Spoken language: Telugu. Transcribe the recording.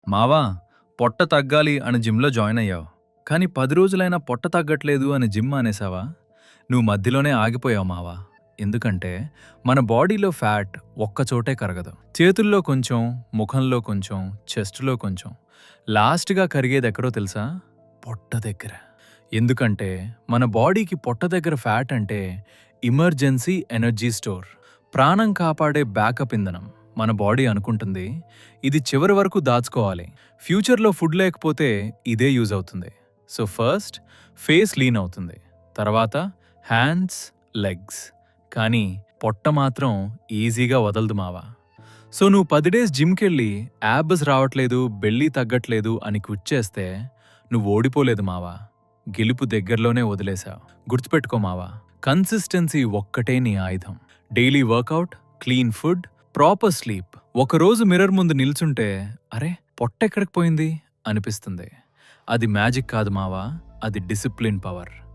మావా, పొట్ట తగ్గాలి అని జిమ్‌లో జాయిన్ అయ్యావు. కానీ 10 రోజులైనా పొట్ట తగ్గట్లేదు అని జిమ్ మానేసావా? నువ్వు మధ్యలోనే ఆగిపోయావు మావా. ఎందుకంటే మన బాడీలో ఫ్యాట్ ఒక్కచోటే కరగదు. చేతుల్లో కొంచెం, ముఖంలో కొంచెం, చెస్ట్‌లో కొంచెం. లాస్ట్‌గా కరిగేదెక్కడో తెలుసా? పొట్ట దగ్గర. ఎందుకంటే మన బాడీకి పొట్ట దగ్గర ఫ్యాట్ అంటే ఎమర్జెన్సీ ఎనర్జీ స్టోర్. ప్రాణం కాపాడే బ్యాకప్ ఇంధనం. మన బాడీ అనుకుంటుంది ఇది చివరి వరకు దాచుకోవాలి. ఫ్యూచర్లో ఫుడ్ లేకపోతే ఇదే యూజ్ అవుతుంది. సో ఫస్ట్ ఫేస్ లీన్ అవుతుంది, తర్వాత హ్యాండ్స్, లెగ్స్. కానీ పొట్ట మాత్రం ఈజీగా వదలదు మావా. సో నువ్వు 10 డేస్ జిమ్‌కెళ్ళి యాబ్స్ రావట్లేదు, బెల్లీ తగ్గట్లేదు అని క్విట్ చేస్తే నువ్వు ఓడిపోలేదు మావా. గెలుపు దగ్గరలోనే వదిలేశావు. గుర్తుపెట్టుకో మావా, కన్సిస్టెన్సీ ఒక్కటే నీ ఆయుధం. Daily workout, clean food, proper sleep. ఒకరోజు మిర్రర్ ముందు నిల్చుంటే అరే పొట్టెక్కడికి పోయింది అనిపిస్తుంది. అది మ్యాజిక్ కాదు మావా, అది డిసిప్లిన్ పవర్.